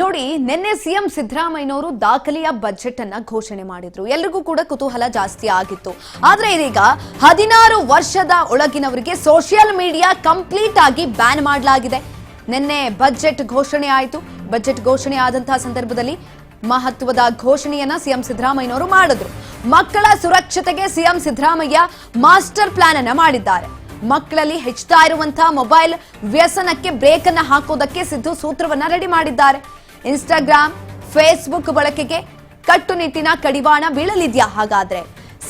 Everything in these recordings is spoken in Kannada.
ನೋಡಿ, ನಿನ್ನೆ ಸಿಎಂ ಸಿದ್ದರಾಮಯ್ಯನವರು ದಾಖಲೆಯ ಬಜೆಟ್ ಅನ್ನ ಘೋಷಣೆ ಮಾಡಿದ್ರು. ಎಲ್ರಿಗೂ ಕೂಡ ಕುತೂಹಲ ಜಾಸ್ತಿ ಆಗಿತ್ತು. ಆದ್ರೆ ಇದೀಗ 16 ವರ್ಷದ ಒಳಗಿನವರಿಗೆ ಸೋಷಿಯಲ್ ಮೀಡಿಯಾ ಕಂಪ್ಲೀಟ್ ಆಗಿ ಬ್ಯಾನ್ ಮಾಡಲಾಗಿದೆ. ನಿನ್ನೆ ಬಜೆಟ್ ಘೋಷಣೆ ಆಯಿತು. ಬಜೆಟ್ ಘೋಷಣೆ ಆದಂತಹ ಸಂದರ್ಭದಲ್ಲಿ ಮಹತ್ವದ ಘೋಷಣೆಯನ್ನ ಸಿಎಂ ಸಿದ್ದರಾಮಯ್ಯನವರು ಮಾಡಿದ್ರು. ಮಕ್ಕಳ ಸುರಕ್ಷತೆಗೆ ಸಿಎಂ ಸಿದ್ದರಾಮಯ್ಯ ಮಾಸ್ಟರ್ ಪ್ಲಾನ್ ಅನ್ನ ಮಾಡಿದ್ದಾರೆ. ಮಕ್ಕಳಲ್ಲಿ ಹೆಚ್ಚುತ್ತಾ ಇರುವಂತಹ ಮೊಬೈಲ್ ವ್ಯಸನಕ್ಕೆ ಬ್ರೇಕ್ ಅನ್ನ ಹಾಕೋದಕ್ಕೆ ಸಿದ್ದು ಸೂತ್ರವನ್ನ ರೆಡಿ ಮಾಡಿದ್ದಾರೆ. ಇನ್ಸ್ಟಾಗ್ರಾಮ್, ಫೇಸ್ಬುಕ್ ಬಳಕೆಗೆ ಕಟ್ಟುನಿಟ್ಟಿನ ಕಡಿವಾಣ ಬೀಳಲಿದ್ಯಾ? ಹಾಗಾದ್ರೆ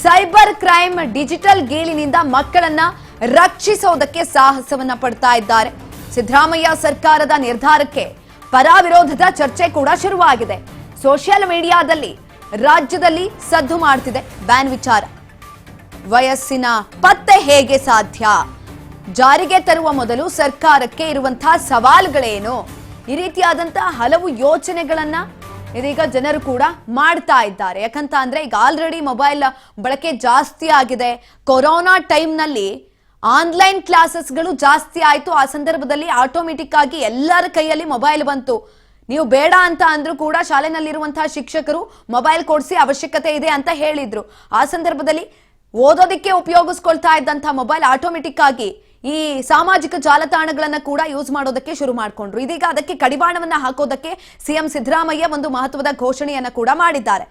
ಸೈಬರ್ ಕ್ರೈಮ್, ಡಿಜಿಟಲ್ ಗೇಲಿನಿಂದ ಮಕ್ಕಳನ್ನ ರಕ್ಷಿಸೋದಕ್ಕೆ ಸಾಹಸವನ್ನ ಪಡ್ತಾ ಇದ್ದಾರೆ. ಸಿದ್ದರಾಮಯ್ಯ ಸರ್ಕಾರದ ನಿರ್ಧಾರಕ್ಕೆ ಪರ ವಿರೋಧದ ಚರ್ಚೆ ಕೂಡ ಶುರುವಾಗಿದೆ. ಸೋಷಿಯಲ್ ಮೀಡಿಯಾದಲ್ಲಿ ರಾಜ್ಯದಲ್ಲಿ ಸದ್ದು ಮಾಡ್ತಿದೆ ಬ್ಯಾನ್ ವಿಚಾರ. ವಯಸ್ಸಿನ ಪತ್ತೆ ಹೇಗೆ ಸಾಧ್ಯ? ಜಾರಿಗೆ ತರುವ ಮೊದಲು ಸರ್ಕಾರಕ್ಕೆ ಇರುವಂತಹ ಸವಾಲುಗಳೇನು? ಈ ರೀತಿಯಾದಂತಹ ಹಲವು ಯೋಚನೆಗಳನ್ನ ಇದೀಗ ಜನರು ಕೂಡ ಮಾಡ್ತಾ ಇದ್ದಾರೆ. ಯಾಕಂತ ಅಂದ್ರೆ ಈಗ ಆಲ್ರೆಡಿ ಮೊಬೈಲ್ ಬಳಕೆ ಜಾಸ್ತಿ ಆಗಿದೆ. ಕೊರೋನಾ ಟೈಮ್ನಲ್ಲಿ ಆನ್ಲೈನ್ ಕ್ಲಾಸಸ್ಗಳು ಜಾಸ್ತಿ ಆಯ್ತು. ಆ ಸಂದರ್ಭದಲ್ಲಿ ಆಟೋಮೆಟಿಕ್ ಆಗಿ ಎಲ್ಲರ ಕೈಯಲ್ಲಿ ಮೊಬೈಲ್ ಬಂತು. ನೀವು ಬೇಡ ಅಂತ ಅಂದ್ರೂ ಕೂಡ ಶಾಲೆನಲ್ಲಿರುವಂತಹ ಶಿಕ್ಷಕರು ಮೊಬೈಲ್ ಕೊಡಿಸಿ ಅವಶ್ಯಕತೆ ಇದೆ ಅಂತ ಹೇಳಿದ್ರು. ಆ ಸಂದರ್ಭದಲ್ಲಿ ಓದೋದಕ್ಕೆ ಉಪಯೋಗಿಸ್ಕೊಳ್ತಾ ಇದ್ದಂತಹ ಮೊಬೈಲ್ ಆಟೋಮೆಟಿಕ್ ಆಗಿ ಈ ಸಾಮಾಜಿಕ ಜಾಲತಾಣಗಳನ್ನ ಕೂಡ ಯೂಸ್ ಮಾಡೋದಕ್ಕೆ ಶುರು ಮಾಡ್ಕೊಂಡ್ರು. ಇದೀಗ ಅದಕ್ಕೆ ಕಡಿವಾಣವನ್ನ ಹಾಕೋದಕ್ಕೆ ಸಿಎಂ ಸಿದ್ದರಾಮಯ್ಯ ಒಂದು ಮಹತ್ವದ ಘೋಷಣೆಯನ್ನ ಕೂಡ ಮಾಡಿದ್ದಾರೆ.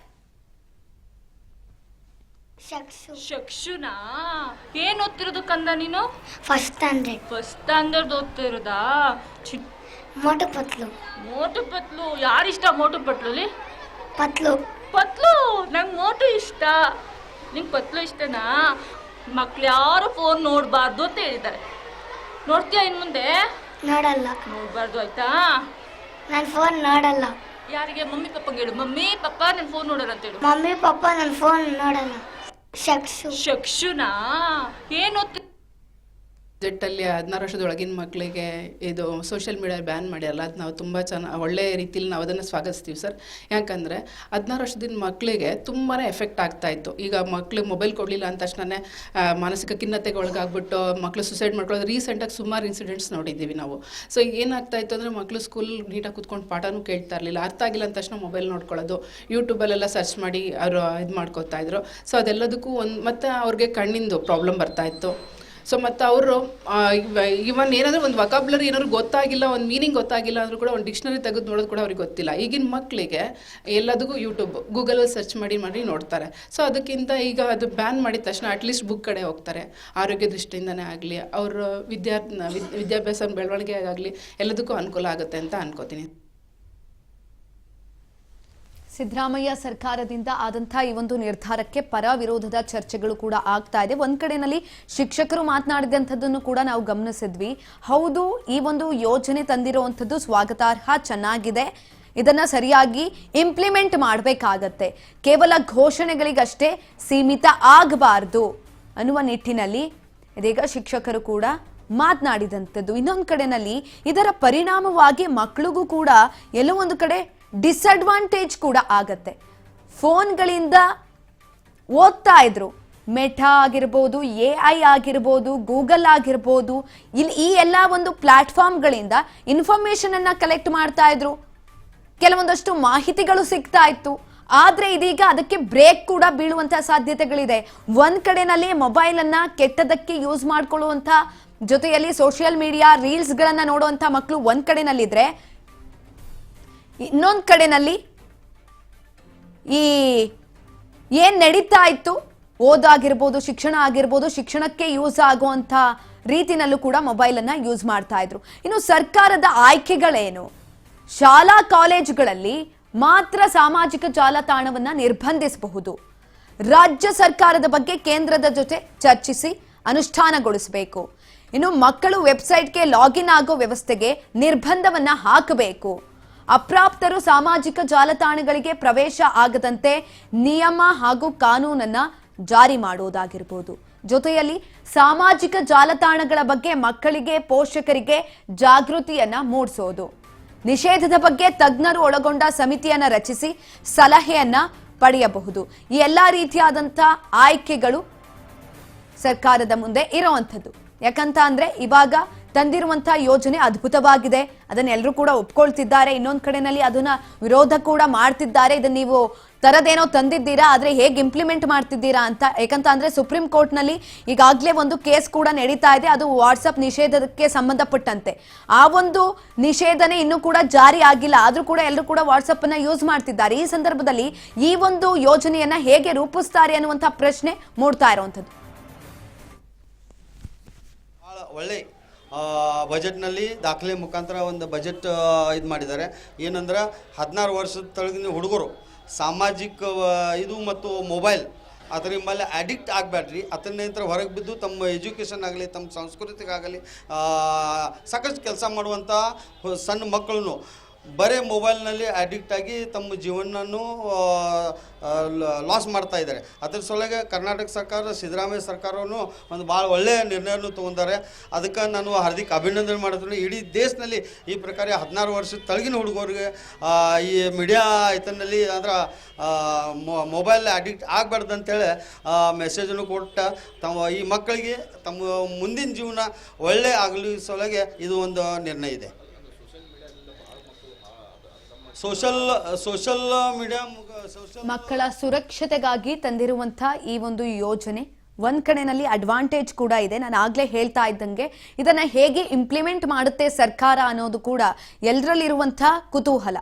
ಶಕ್ಷುನಾ ಏನ್ ಓದ್ತಿರೋದು ಕಂದ ನೀನು? First standard ಓದ್ತಿರೋದಾ? ಮೋಟು ಪತ್ಲು. ಮೋಟು ಪತ್ಲು ಯಾರಿಷ್ಟ? ಮೋಟು ಪತ್ಲುಲಿ ಪತ್ಲು ಪತ್ಲು ನಂಗೆ ಮೋಟು ಇಷ್ಟ. ನಿಂಗೆ ಪತ್ಲು ಇಷ್ಟನಾ? ಮಕ್ಳು ಯಾರು ಫೋನ್ ನೋಡಬಾರ್ದು ಅಂತ ಹೇಳಿದ್ದಾರೆ. ನೋಡ್ತೀಯಾ ಇನ್ನು ಮುಂದೆ? ನೋಡಲ್ಲ. ನೋಡಬಾರ್ದು ಆಯ್ತಾ? ನಾನು ಫೋನ್ ನೋಡಲ್ಲ. ಯಾರಿಗೆ? ಮಮ್ಮಿ ಪಪ್ಪಂಗೆ ಹೇಳು. ಮಮ್ಮಿ ಪಪ್ಪ ನಾನು ಫೋನ್ ನೋಡಲ್ಲ ಅಂತ ಹೇಳು. ಮಮ್ಮಿ ಪಪ್ಪ ನಾನು ಫೋನ್ ನೋಡಲ್ಲ. ಶಕ್ಷುನಾ ಏನು ಓದ್ತಿ? ಬಜೆಟ್ಟಲ್ಲಿ 16 ವರ್ಷದೊಳಗಿನ ಮಕ್ಕಳಿಗೆ ಇದು ಸೋಷಿಯಲ್ ಮೀಡಿಯಾ ಬ್ಯಾನ್ ಮಾಡ್ಯಾರಲ್ಲ, ಅದು ನಾವು ತುಂಬ ಒಳ್ಳೆಯ ರೀತಿಯಲ್ಲಿ ನಾವು ಅದನ್ನು ಸ್ವಾಗತಿಸ್ತೀವಿ ಸರ್. ಯಾಕಂದರೆ 16 ವರ್ಷದ ಮಕ್ಕಳಿಗೆ ತುಂಬಾ ಎಫೆಕ್ಟ್ ಆಗ್ತಾಯಿತ್ತು. ಈಗ ಮಕ್ಳಿಗೆ ಮೊಬೈಲ್ ಕೊಡಲಿಲ್ಲ ಅಂದ ತಕ್ಷಣ ಮಾನಸಿಕ ಖಿನ್ನತೆಗೆ ಒಳಗಾಗ್ಬಿಟ್ಟು ಮಕ್ಕಳು ಸುಸೈಡ್ ಮಾಡ್ಕೊಳ್ಳೋದು ರೀಸೆಂಟಾಗಿ ಸುಮಾರು ಇನ್ಸಿಡೆಂಟ್ಸ್ ನೋಡಿದ್ದೀವಿ ನಾವು. ಸೊ ಈಗ ಏನಾಗ್ತಾಯಿತ್ತು ಅಂದರೆ ಮಕ್ಕಳು ಸ್ಕೂಲ್ ನೀಟಾಗಿ ಕೂತ್ಕೊಂಡು ಪಾಠನೂ ಕೇಳ್ತಾ ಇರಲಿಲ್ಲ. ಅರ್ಥ ಆಗಿಲ್ಲ ಅಂದ ತಕ್ಷಣ ಮೊಬೈಲ್ ನೋಡ್ಕೊಳ್ಳೋದು, ಯೂಟ್ಯೂಬಲ್ಲೆಲ್ಲ ಸರ್ಚ್ ಮಾಡಿ ಅವರು ಇದು ಮಾಡ್ಕೋತಾ ಇದ್ರು. ಸೊ ಅದೆಲ್ಲದಕ್ಕೂ ಮತ್ತು ಅವ್ರಿಗೆ ಕಣ್ಣಿಂದು ಪ್ರಾಬ್ಲಮ್ ಬರ್ತಾಯಿತ್ತು. ಸೊ ಮತ್ತು ಅವರು ಇವನ್ ಏನಾದರೂ ಒಂದು ವೊಕಾಬ್ಯುಲರಿ ಏನಾದ್ರು ಗೊತ್ತಾಗಿಲ್ಲ, ಒಂದು ಮೀನಿಂಗ್ ಗೊತ್ತಾಗಿಲ್ಲ ಅಂದರೂ ಕೂಡ ಒಂದು ಡಿಕ್ಷನರಿ ತೆಗೆದು ನೋಡೋದು ಕೂಡ ಅವ್ರಿಗೆ ಗೊತ್ತಿಲ್ಲ. ಈಗಿನ ಮಕ್ಕಳಿಗೆ ಎಲ್ಲದಕ್ಕೂ ಯೂಟ್ಯೂಬ್, ಗೂಗಲಲ್ಲಿ ಸರ್ಚ್ ಮಾಡಿ ನೋಡ್ತಾರೆ. ಸೊ ಅದಕ್ಕಿಂತ ಈಗ ಅದು ಬ್ಯಾನ್ ಮಾಡಿದ ತಕ್ಷಣ ಅಟ್ಲೀಸ್ಟ್ ಬುಕ್ ಕಡೆ ಹೋಗ್ತಾರೆ. ಆರೋಗ್ಯ ದೃಷ್ಟಿಯಿಂದನೇ ಆಗಲಿ, ಅವ್ರ ವಿದ್ಯಾಭ್ಯಾಸ ಬೆಳವಣಿಗೆ ಆಗಲಿ ಎಲ್ಲದಕ್ಕೂ ಅನುಕೂಲ ಆಗುತ್ತೆ ಅಂತ ಅನ್ಕೋತೀನಿ. ಸಿದ್ದರಾಮಯ್ಯ ಸರ್ಕಾರದಿಂದ ಆದಂತಹ ಈ ಒಂದು ನಿರ್ಧಾರಕ್ಕೆ ಪರ ವಿರೋಧದ ಚರ್ಚೆಗಳು ಕೂಡ ಆಗ್ತಾ ಇದೆ. ಒಂದ್ ಕಡೆನಲ್ಲಿ ಶಿಕ್ಷಕರು ಮಾತನಾಡಿದಂಥದ್ದನ್ನು ಕೂಡ ನಾವು ಗಮನಿಸಿದ್ವಿ. ಹೌದು, ಈ ಒಂದು ಯೋಜನೆ ತಂದಿರುವಂಥದ್ದು ಸ್ವಾಗತಾರ್ಹ, ಚೆನ್ನಾಗಿದೆ. ಇದನ್ನ ಸರಿಯಾಗಿ ಇಂಪ್ಲಿಮೆಂಟ್ ಮಾಡಬೇಕಾಗತ್ತೆ. ಕೇವಲ ಘೋಷಣೆಗಳಿಗಷ್ಟೇ ಸೀಮಿತ ಆಗಬಾರ್ದು ಅನ್ನುವ ನಿಟ್ಟಿನಲ್ಲಿ ಇದೀಗ ಶಿಕ್ಷಕರು ಕೂಡ ಮಾತನಾಡಿದಂಥದ್ದು. ಇನ್ನೊಂದು ಕಡೆನಲ್ಲಿ ಇದರ ಪರಿಣಾಮವಾಗಿ ಮಕ್ಕಳಿಗೂ ಕೂಡ ಎಲ್ಲೋ ಒಂದು ಕಡೆ ಡಿಸ್ಅಡ್ವಾಂಟೇಜ್ ಕೂಡ ಆಗತ್ತೆ. ಫೋನ್ಗಳಿಂದ ಓದ್ತಾ ಇದ್ರು, ಮೆಟಾ ಆಗಿರ್ಬೋದು, AI ಆಗಿರ್ಬೋದು, ಗೂಗಲ್ ಆಗಿರ್ಬೋದು, ಇಲ್ಲಿ ಈ ಎಲ್ಲ ಒಂದು ಪ್ಲಾಟ್ಫಾರ್ಮ್ಗಳಿಂದ ಇನ್ಫಾರ್ಮೇಶನ್ ಅನ್ನ ಕಲೆಕ್ಟ್ ಮಾಡ್ತಾ ಇದ್ರು. ಕೆಲವೊಂದಷ್ಟು ಮಾಹಿತಿಗಳು ಸಿಗ್ತಾ ಇತ್ತು. ಆದ್ರೆ ಇದೀಗ ಅದಕ್ಕೆ ಬ್ರೇಕ್ ಕೂಡ ಬೀಳುವಂತಹ ಸಾಧ್ಯತೆಗಳಿದೆ. ಒಂದ್ ಕಡೆನಲ್ಲಿ ಮೊಬೈಲ್ ಅನ್ನ ಕೆಟ್ಟದಕ್ಕೆ ಯೂಸ್ ಮಾಡ್ಕೊಳ್ಳುವಂತ ಜೊತೆಯಲ್ಲಿ ಸೋಷಿಯಲ್ ಮೀಡಿಯಾ ರೀಲ್ಸ್ ಗಳನ್ನ ನೋಡುವಂತ ಮಕ್ಕಳು ಒಂದ್ ಕಡೆನಲ್ಲಿದ್ರೆ, ಇನ್ನೊಂದು ಕಡೆನಲ್ಲಿ ಈ ಏನ್ ನಡೀತಾ ಇತ್ತು, ಓದಾಗಿರ್ಬೋದು, ಶಿಕ್ಷಣ ಆಗಿರ್ಬೋದು, ಶಿಕ್ಷಣಕ್ಕೆ ಯೂಸ್ ಆಗುವಂತ ರೀತಿನಲ್ಲೂ ಕೂಡ ಮೊಬೈಲ್ ಅನ್ನ ಯೂಸ್ ಮಾಡ್ತಾ ಇದ್ರು. ಇನ್ನು ಸರ್ಕಾರದ ಆಯ್ಕೆಗಳೇನು? ಶಾಲಾ ಕಾಲೇಜುಗಳಲ್ಲಿ ಮಾತ್ರ ಸಾಮಾಜಿಕ ಜಾಲತಾಣವನ್ನ ನಿರ್ಬಂಧಿಸಬಹುದು. ರಾಜ್ಯ ಸರ್ಕಾರದ ಬಗ್ಗೆ ಕೇಂದ್ರದ ಜೊತೆ ಚರ್ಚಿಸಿ ಅನುಷ್ಠಾನಗೊಳಿಸಬೇಕು. ಇನ್ನು ಮಕ್ಕಳು ವೆಬ್ಸೈಟ್ಗೆ ಲಾಗಿನ್ ಆಗೋ ವ್ಯವಸ್ಥೆಗೆ ನಿರ್ಬಂಧವನ್ನ ಹಾಕಬೇಕು. ಅಪ್ರಾಪ್ತರು ಸಾಮಾಜಿಕ ಜಾಲತಾಣಗಳಿಗೆ ಪ್ರವೇಶ ಆಗದಂತೆ ನಿಯಮ ಹಾಗೂ ಕಾನೂನನ್ನ ಜಾರಿ ಮಾಡುವುದಾಗಿರಬಹುದು. ಜೊತೆಯಲ್ಲಿ ಸಾಮಾಜಿಕ ಜಾಲತಾಣಗಳ ಬಗ್ಗೆ ಮಕ್ಕಳಿಗೆ, ಪೋಷಕರಿಗೆ ಜಾಗೃತಿಯನ್ನ ಮೂಡಿಸೋದು. ನಿಷೇಧದ ಬಗ್ಗೆ ತಜ್ಞರು ಒಳಗೊಂಡ ಸಮಿತಿಯನ್ನ ರಚಿಸಿ ಸಲಹೆಯನ್ನ ಪಡೆಯಬಹುದು. ಈ ಎಲ್ಲಾ ರೀತಿಯಾದಂತಹ ಆಯ್ಕೆಗಳು ಸರ್ಕಾರದ ಮುಂದೆ ಇರುವಂತದ್ದು. ಯಾಕಂತ ಅಂದ್ರೆ ಇವಾಗ ತಂದಿರುವಂತ ಯೋಜನೆ ಅದ್ಭುತವಾಗಿದೆ, ಅದನ್ನ ಎಲ್ಲರೂ ಕೂಡ ಒಪ್ಕೊಳ್ತಿದ್ದಾರೆ. ಇನ್ನೊಂದ್ ಕಡೆನಲ್ಲಿ ಅದನ್ನ ವಿರೋಧ ಕೂಡ ಮಾಡ್ತಿದ್ದಾರೆ. ಇದನ್ನ ನೀವು ತರದೇನೋ ತಂದಿದ್ದೀರಾ, ಆದ್ರೆ ಹೇಗೆ ಇಂಪ್ಲಿಮೆಂಟ್ ಮಾಡ್ತಿದ್ದೀರಾ ಅಂತ. ಯಾಕಂತ ಅಂದ್ರೆ ಸುಪ್ರೀಂ ಕೋರ್ಟ್ ನಲ್ಲಿ ಈಗಾಗಲೇ ಒಂದು ಕೇಸ್ ಕೂಡ ನಡೀತಾ ಇದೆ, ಅದು ವಾಟ್ಸ್ಆಪ್ ನಿಷೇಧಕ್ಕೆ ಸಂಬಂಧಪಟ್ಟಂತೆ. ಆ ಒಂದು ನಿಷೇಧನೆ ಇನ್ನೂ ಕೂಡ ಜಾರಿ ಆಗಿಲ್ಲ, ಆದ್ರೂ ಕೂಡ ಎಲ್ಲರೂ ಕೂಡ ವಾಟ್ಸ್ಆಪ್ ಅನ್ನ ಯೂಸ್ ಮಾಡ್ತಿದ್ದಾರೆ. ಈ ಸಂದರ್ಭದಲ್ಲಿ ಈ ಒಂದು ಯೋಜನೆಯನ್ನ ಹೇಗೆ ರೂಪಿಸ್ತಾರೆ ಅನ್ನುವಂತ ಪ್ರಶ್ನೆ ಮೂಡ್ತಾ ಇರುವಂತದ್ದು. ಒಳ್ಳೆ ಬಜೆಟ್ನಲ್ಲಿ ದಾಖಲೆ ಮುಖಾಂತರ ಒಂದು ಬಜೆಟ್ ಇದು ಮಾಡಿದ್ದಾರೆ. ಏನಂದ್ರೆ 16 ವರ್ಷದ ತಳಗಿನ ಹುಡುಗರು ಸಾಮಾಜಿಕ ಇದು ಮತ್ತು ಮೊಬೈಲ್ ಅದರ ಮೇಲೆ ಅಡಿಕ್ಟ್ ಆಗಬೇಡ್ರಿ, ಅದನ್ನೇಂತರ ಹೊರಗೆ ಬಿದ್ದು ತಮ್ಮ ಎಜುಕೇಷನ್ ಆಗಲಿ ತಮ್ಮ ಸಂಸ್ಕೃತಿಗಾಗಲಿ ಸಾಕಷ್ಟು ಕೆಲಸ ಮಾಡುವಂಥ ಸಣ್ಣ ಮಕ್ಕಳನ್ನು ಬರೀ ಮೊಬೈಲ್ನಲ್ಲಿ ಅಡಿಕ್ಟ್ ಆಗಿ ತಮ್ಮ ಜೀವನವನ್ನು ಲಾಸ್ ಮಾಡ್ತಾ ಇದ್ದಾರೆ. ಅದ್ರ ಸಲುವಾಗಿ ಕರ್ನಾಟಕ ಸರ್ಕಾರ, ಸಿದ್ದರಾಮಯ್ಯ ಸರ್ಕಾರವನ್ನು ಒಂದು ಭಾಳ ಒಳ್ಳೆಯ ನಿರ್ಣಯವನ್ನು ತೊಗೊಂಡಾರೆ. ಅದಕ್ಕೆ ನಾನು ಹಾರ್ದಿಕ ಅಭಿನಂದನೆ ಮಾಡ್ತೀನಿ. ಇಡೀ ದೇಶದಲ್ಲಿ ಈ ಪ್ರಕಾರ 16 ವರ್ಷದ ತಳಗಿನ ಹುಡುಗರಿಗೆ ಈ ಮೀಡಿಯಾ ಇದನ್ನಲ್ಲಿ ಅಂದ್ರೆ ಮೊಬೈಲ್ ಅಡಿಕ್ಟ್ ಆಗಬಾರ್ದು ಅಂತೇಳಿ ಮೆಸೇಜನ್ನು ಕೊಟ್ಟ ತಮ್ಮ ಈ ಮಕ್ಕಳಿಗೆ ತಮ್ಮ ಮುಂದಿನ ಜೀವನ ಒಳ್ಳೆ ಆಗಲಿ ಸಲುವಾಗಿ ಇದು ಒಂದು ನಿರ್ಣಯ ಇದೆ. ಸೋಷಲ್ ಮೀಡಿಯಾ ಮಕ್ಕಳ ಸುರಕ್ಷತೆಗಾಗಿ ತಂದಿರುವಂತಹ ಈ ಒಂದು ಯೋಜನೆ ಒಂದ್ ಕಡೆನಲ್ಲಿ ಅಡ್ವಾಂಟೇಜ್ ಕೂಡ ಇದೆ. ನಾನು ಆಗ್ಲೇ ಹೇಳ್ತಾ ಇದ್ದಂಗೆ ಇದನ್ನ ಹೇಗೆ ಇಂಪ್ಲಿಮೆಂಟ್ ಮಾಡುತ್ತೆ ಸರ್ಕಾರ ಅನ್ನೋದು ಕೂಡ ಎಲ್ಲರಲ್ಲಿರುವಂತಹ ಕುತೂಹಲ.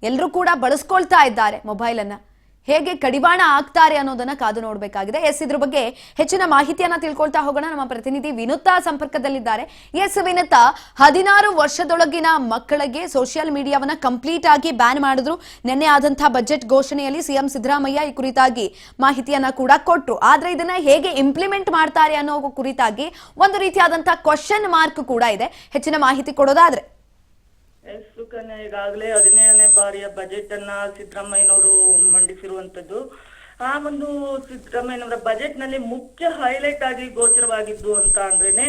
ಎಲ್ಲರೂ ಕೂಡ ಬಳಸ್ಕೊಳ್ತಾ ಇದ್ದಾರೆ ಮೊಬೈಲ್ ಅನ್ನ, ಹೇಗೆ ಕಡಿವಾಣ ಆಗ್ತಾರೆ ಅನ್ನೋದನ್ನ ಕಾದು ನೋಡಬೇಕಾಗಿದೆ. ಇದ್ರ ಬಗ್ಗೆ ಹೆಚ್ಚಿನ ಮಾಹಿತಿಯನ್ನ ತಿಳ್ಕೊಳ್ತಾ ಹೋಗೋಣ. ನಮ್ಮ ಪ್ರತಿನಿಧಿ ವಿನುತಾ ಸಂಪರ್ಕದಲ್ಲಿದ್ದಾರೆ. ವಿನುತಾ, 16 ವರ್ಷದೊಳಗಿನ ಮಕ್ಕಳಿಗೆ ಸೋಷಿಯಲ್ ಮೀಡಿಯಾವನ್ನ ಕಂಪ್ಲೀಟ್ ಆಗಿ ಬ್ಯಾನ್ ಮಾಡಿದ್ರು. ನಿನ್ನೆ ಆದಂತಹ ಬಜೆಟ್ ಘೋಷಣೆಯಲ್ಲಿ ಸಿಎಂ ಸಿದ್ದರಾಮಯ್ಯ ಈ ಕುರಿತಾಗಿ ಮಾಹಿತಿಯನ್ನ ಕೂಡ ಕೊಟ್ರು. ಆದ್ರೆ ಇದನ್ನ ಹೇಗೆ ಇಂಪ್ಲಿಮೆಂಟ್ ಮಾಡ್ತಾರೆ ಅನ್ನೋ ಕುರಿತಾಗಿ ಒಂದು ರೀತಿಯಾದಂತಹ ಕ್ವಶನ್ ಮಾರ್ಕ್ ಕೂಡ ಇದೆ. ಹೆಚ್ಚಿನ ಮಾಹಿತಿ ಕೊಡೋದಾದ್ರೆ ಸುಕನ್ಯಾ, ಈಗಾಗಲೇ 17ನೇ ಬಾರಿಯ ಬಜೆಟ್ ಅನ್ನ ಸಿದ್ದರಾಮಯ್ಯನವರು ಮಂಡಿಸಿರುವಂತದ್ದು. ಆ ಒಂದು ಸಿದ್ದರಾಮಯ್ಯನವರ ಬಜೆಟ್ ನಲ್ಲಿ ಮುಖ್ಯ ಹೈಲೈಟ್ ಆಗಿ ಗೋಚರವಾಗಿದ್ದು ಅಂತ ಅಂದ್ರೇನೆ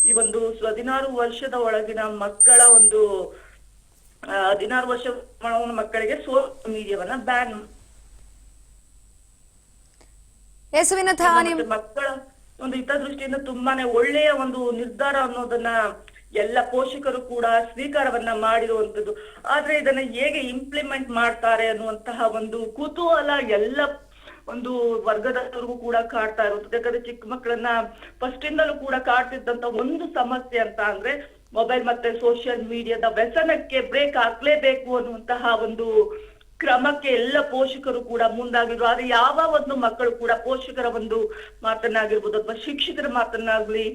ಈ ಒಂದು 16 ವರ್ಷದ ಒಳಗಿನ ಮಕ್ಕಳ ಒಂದು 16 ವರ್ಷ ಮಕ್ಕಳಿಗೆ ಸೋಷಿಯಲ್ ಮೀಡಿಯಾವನ್ನ ಬ್ಯಾನ್ ಮಕ್ಕಳ ಒಂದು ಹಿತದೃಷ್ಟಿಯಿಂದ ತುಂಬಾನೇ ಒಳ್ಳೆಯ ಒಂದು ನಿರ್ಧಾರ ಅನ್ನೋದನ್ನ ಎಲ್ಲ ಪೋಷಕರು ಕೂಡ ಸ್ವೀಕಾರವನ್ನ ಮಾಡಿರುವಂತದ್ದು. ಆದ್ರೆ ಇದನ್ನ ಹೇಗೆ ಇಂಪ್ಲಿಮೆಂಟ್ ಮಾಡ್ತಾರೆ ಅನ್ನುವಂತಹ ಒಂದು ಕುತೂಹಲ ಎಲ್ಲ ಒಂದು ವರ್ಗದವರಿಗೂ ಕೂಡ ಕಾಡ್ತಾ ಇರುತ್ತದೆ. ಯಾಕಂದ್ರೆ ಚಿಕ್ಕ ಮಕ್ಕಳನ್ನ ಫಸ್ಟ್ ಇಂದಲೂ ಕೂಡ ಕಾಡ್ತಿದ್ದಂತ ಒಂದು ಸಮಸ್ಯೆ ಅಂತ ಅಂದ್ರೆ ಮೊಬೈಲ್ ಮತ್ತೆ ಸೋಷಿಯಲ್ ಮೀಡಿಯಾದ ವ್ಯಸನಕ್ಕೆ ಬ್ರೇಕ್ ಹಾಕ್ಲೇಬೇಕು ಅನ್ನುವಂತಹ ಒಂದು ಕ್ರಮಕ್ಕೆ ಎಲ್ಲ ಪೋಷಕರು ಕೂಡ ಮುಂದಾಗಿದ್ರು. ಆದ್ರೆ ಯಾವ ಒಂದು ಮಕ್ಕಳು ಕೂಡ ಪೋಷಕರ ಒಂದು ಮಾತನ್ನಾಗಿರ್ಬೋದು ಅಥವಾ ಶಿಕ್ಷಕರ ಮಾತನ್ನಾಗ್ಲಿ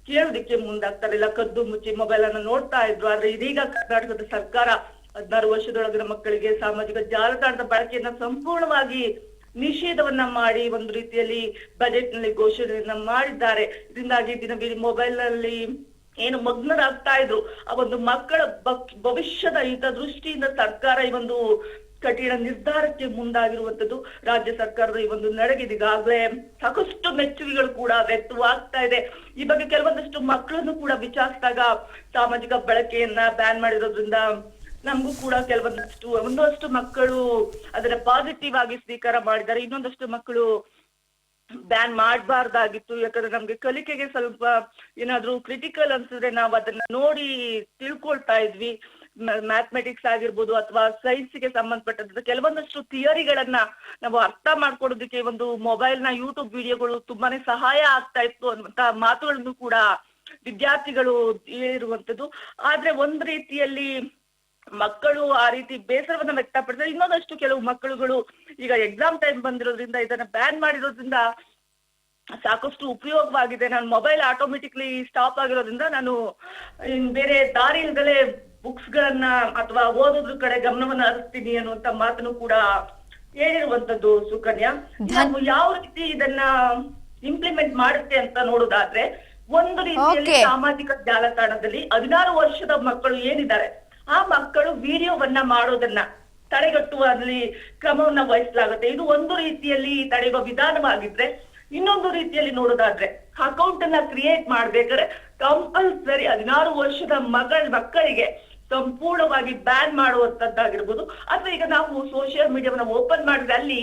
ಕೇಳೋದಿಕ್ಕೆ ಮುಂದಾಗ್ತಾರಿಲ್ಲ. ಕದ್ದು ಮುಚ್ಚಿ ಮೊಬೈಲ್ ಅನ್ನ ನೋಡ್ತಾ ಇದ್ರು. ಆದ್ರೆ ಇದೀಗ ಕರ್ನಾಟಕದ ಸರ್ಕಾರ 16 ವರ್ಷದೊಳಗಿನ ಮಕ್ಕಳಿಗೆ ಸಾಮಾಜಿಕ ಜಾಲತಾಣದ ಬಳಕೆಯನ್ನ ಸಂಪೂರ್ಣವಾಗಿ ನಿಷೇಧವನ್ನ ಮಾಡಿ ಒಂದು ರೀತಿಯಲ್ಲಿ ಬಜೆಟ್ ನಲ್ಲಿ ಘೋಷಣೆಯನ್ನ ಮಾಡಿದ್ದಾರೆ. ಇದರಿಂದಾಗಿ ದಿನವಿಡೀ ಮೊಬೈಲ್ ನಲ್ಲಿ ಏನು ಮಗ್ನರಾಗ್ತಾ ಇದ್ರು ಆ ಒಂದು ಮಕ್ಕಳ ಭವಿಷ್ಯದ ಹಿತದೃಷ್ಟಿಯಿಂದ ಸರ್ಕಾರ ಈ ಒಂದು ಕಠಿಣ ನಿರ್ಧಾರಕ್ಕೆ ಮುಂದಾಗಿರುವಂತದ್ದು. ರಾಜ್ಯ ಸರ್ಕಾರದ ಈ ಒಂದು ನಡೆಗೆ ಈಗಾಗಲೇ ಸಾಕಷ್ಟು ಮೆಚ್ಚುಗೆಗಳು ಕೂಡ ವ್ಯಕ್ತವಾಗ್ತಾ ಇದೆ. ಈ ಬಗ್ಗೆ ಕೆಲವೊಂದಷ್ಟು ಮಕ್ಕಳನ್ನು ಕೂಡ ವಿಚಾರಿಸಿದಾಗ ಸಾಮಾಜಿಕ ಬಳಕೆಯನ್ನ ಬ್ಯಾನ್ ಮಾಡಿರೋದ್ರಿಂದ ನಮಗೂ ಕೂಡ ಒಂದಷ್ಟು ಮಕ್ಕಳು ಅದನ್ನ ಪಾಸಿಟಿವ್ ಆಗಿ ಸ್ವೀಕಾರ ಮಾಡಿದ್ದಾರೆ. ಇನ್ನೊಂದಷ್ಟು ಮಕ್ಕಳು ಬ್ಯಾನ್ ಮಾಡಬಾರ್ದಾಗಿತ್ತು. ಯಾಕಂದ್ರೆ ನಮ್ಗೆ ಕಲಿಕೆಗೆ ಸ್ವಲ್ಪ ಏನಾದ್ರೂ ಕ್ರಿಟಿಕಲ್ ಅನ್ಸಿದ್ರೆ ನಾವು ಅದನ್ನ ನೋಡಿ ತಿಳ್ಕೊಳ್ತಾ ಇದ್ವಿ. ಮ್ಯಾಥಮೆಟಿಕ್ಸ್ ಆಗಿರ್ಬೋದು ಅಥವಾ ಸೈನ್ಸ್ಗೆ ಸಂಬಂಧಪಟ್ಟಂತ ಕೆಲವೊಂದಷ್ಟು ಥಿಯರಿಗಳನ್ನ ನಾವು ಅರ್ಥ ಮಾಡ್ಕೊಡೋದಕ್ಕೆ ಒಂದು ಮೊಬೈಲ್ ನ ಯೂಟ್ಯೂಬ್ ವಿಡಿಯೋಗಳು ತುಂಬಾನೇ ಸಹಾಯ ಆಗ್ತಾ ಇತ್ತು ಅನ್ನುವಂತ ಮಾತುಗಳನ್ನು ಕೂಡ ವಿದ್ಯಾರ್ಥಿಗಳು ಹೇಳಿರುವಂತದ್ದು. ಆದ್ರೆ ಒಂದ್ ರೀತಿಯಲ್ಲಿ ಮಕ್ಕಳು ಆ ರೀತಿ ಬೇಸರವನ್ನ ವ್ಯಕ್ತಪಡಿಸಿದ್ರೆ, ಇನ್ನೊಂದಷ್ಟು ಕೆಲವು ಮಕ್ಕಳುಗಳು ಈಗ ಎಕ್ಸಾಮ್ ಟೈಮ್ ಬಂದಿರೋದ್ರಿಂದ ಇದನ್ನ ಬ್ಯಾನ್ ಮಾಡಿರೋದ್ರಿಂದ ಸಾಕಷ್ಟು ಉಪಯೋಗವಾಗಿದೆ. ನಾನು ಮೊಬೈಲ್ ಆಟೋಮೆಟಿಕ್ಲಿ ಸ್ಟಾಪ್ ಆಗಿರೋದ್ರಿಂದ ನಾನು ಬೇರೆ ದಾರಿ ಇಲ್ದಲೇ ಬುಕ್ಸ್ ಗಳನ್ನ ಅಥವಾ ಓದೋದ್ರ ಕಡೆ ಗಮನವನ್ನ ಹರಿಸ್ತೀನಿ ಅನ್ನುವಂತ ಮಾತನ್ನು ಕೂಡ ಹೇಳಿರುವಂತದ್ದು. ಸುಕನ್ಯಾ, ನಾವು ಯಾವ ರೀತಿ ಇದನ್ನ ಇಂಪ್ಲಿಮೆಂಟ್ ಮಾಡುತ್ತೆ ಅಂತ ನೋಡೋದಾದ್ರೆ ಒಂದು ರೀತಿಯಲ್ಲಿ ಸಾಮಾಜಿಕ ಜಾಲತಾಣದಲ್ಲಿ 16 ವರ್ಷದ ಮಕ್ಕಳು ಏನಿದ್ದಾರೆ ಆ ಮಕ್ಕಳು ವಿಡಿಯೋವನ್ನ ಮಾಡೋದನ್ನ ತಡೆಗಟ್ಟುವಲ್ಲಿ ಕ್ರಮವನ್ನ ವಹಿಸಲಾಗುತ್ತೆ. ಇದು ಒಂದು ರೀತಿಯಲ್ಲಿ ತಡೆಯುವ ವಿಧಾನವಾಗಿದ್ರೆ, ಇನ್ನೊಂದು ರೀತಿಯಲ್ಲಿ ನೋಡೋದಾದ್ರೆ ಅಕೌಂಟ್ ಅನ್ನ ಕ್ರಿಯೇಟ್ ಮಾಡ್ಬೇಕಾದ್ರೆ ಕಂಪಲ್ಸರಿ 16 ವರ್ಷದ ಮಕ್ಕಳಿಗೆ ಸಂಪೂರ್ಣವಾಗಿ ಬ್ಯಾನ್ ಮಾಡುವಂತದ್ದಾಗಿರ್ಬೋದು. ಅಥವಾ ಈಗ ನಾವು ಸೋಷಿಯಲ್ ಮೀಡಿಯಾವನ್ನ ಓಪನ್ ಮಾಡಿದ್ರೆ ಅಲ್ಲಿ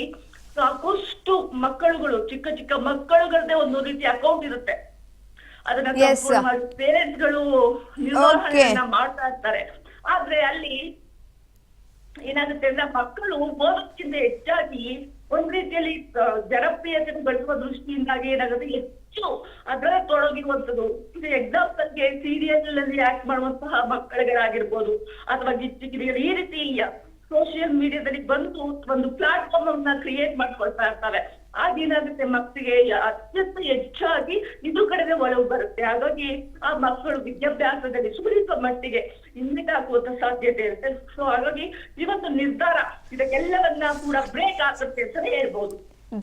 ಸಾಕಷ್ಟು ಮಕ್ಕಳುಗಳು ಚಿಕ್ಕ ಚಿಕ್ಕ ಮಕ್ಕಳುಗಳದ್ದೇ ಒಂದು ರೀತಿ ಅಕೌಂಟ್ ಇರುತ್ತೆ. ಅದನ್ನ Yes. ಪೇರೆಂಟ್ಸ್ ಗಳು ನಿರ್ವಹಣೆಯನ್ನ ಮಾಡ್ತಾ ಇರ್ತಾರೆ. ಆದ್ರೆ ಅಲ್ಲಿ ಏನಾಗುತ್ತೆ ಅಂದ್ರೆ ಮಕ್ಕಳು ಓದೋಕ್ಕಿಂತ ಹೆಚ್ಚಾಗಿ ಒಂದ್ ರೀತಿಯಲ್ಲಿ ಜನಪ್ರಿಯತೆ ಗಳಿಸುವ ದೃಷ್ಟಿಯಿಂದಾಗಿ ಏನಾಗುತ್ತೆ ಹೆಚ್ಚು ಅದರ ತೊಡಗಿರುವಂತದ್ದು. ಇದು ಎಕ್ಸಾಂಪಲ್ಗೆ ಸೀರಿಯಲ್ ಅಲ್ಲಿ ಆಕ್ಟ್ ಮಾಡುವಂತಹ ಮಕ್ಕಳಿಗಾಗಿರ್ಬೋದು ಅಥವಾ ಗಿಚ್ಚಿ ಕಿರಿಯರು ಈ ರೀತಿ ಸೋಷಿಯಲ್ ಮೀಡಿಯಾದಲ್ಲಿ ಬಂದು ಒಂದು ಪ್ಲಾಟ್ಫಾರ್ಮ್ ಅನ್ನ ಕ್ರಿಯೇಟ್ ಮಾಡ್ಕೊಳ್ತಾ ಇರ್ತಾರೆ. ಆಗೇನಾಗುತ್ತೆ ಮಕ್ಕಳಿಗೆ ಅತ್ಯಂತ ಹೆಚ್ಚಾಗಿ ಇದ್ರ ಕಡೆಗೆ ಒಲವು ಬರುತ್ತೆ. ಹಾಗಾಗಿ ಆ ಮಕ್ಕಳು ವಿದ್ಯಾಭ್ಯಾಸದಲ್ಲಿ ಸ್ವಲ್ಪ ಮಟ್ಟಿಗೆ ಹಿನ್ನಡೆ ಆಗುವಂತ ಸಾಧ್ಯತೆ ಇರುತ್ತೆ. ಸೊ ಹಾಗಾಗಿ ಈ ಒಂದು ನಿರ್ಧಾರ ಇದಕ್ಕೆಲ್ಲವನ್ನ ಕೂಡ ಬ್ರೇಕ್ ಆಗುತ್ತೆ ಅಂತಾನೆ ಹೇಳ್ಬೋದು.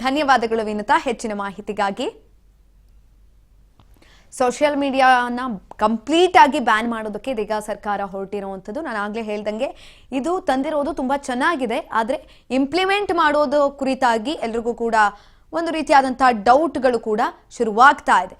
ಧನ್ಯವಾದಗಳು ವಿನುತಾ ಹೆಚ್ಚಿನ ಮಾಹಿತಿಗಾಗಿ. ಸೋಷಿಯಲ್ ಮೀಡಿಯಾನ ಕಂಪ್ಲೀಟ್ ಆಗಿ ಬ್ಯಾನ್ ಮಾಡೋದಕ್ಕೆ ಇದೀಗ ಸರ್ಕಾರ ಹೊರಟಿರುವಂಥದ್ದು. ನಾನು ಆಗಲೇ ಹೇಳ್ದಂಗೆ ಇದು ತಂದಿರೋದು ತುಂಬಾ ಚೆನ್ನಾಗಿದೆ, ಆದರೆ ಇಂಪ್ಲಿಮೆಂಟ್ ಮಾಡೋದು ಕುರಿತಾಗಿ ಎಲ್ರಿಗೂ ಕೂಡ ಒಂದು ರೀತಿಯಾದಂತಹ ಡೌಟ್ಗಳು ಕೂಡ ಶುರುವಾಗ್ತಾ ಇದೆ.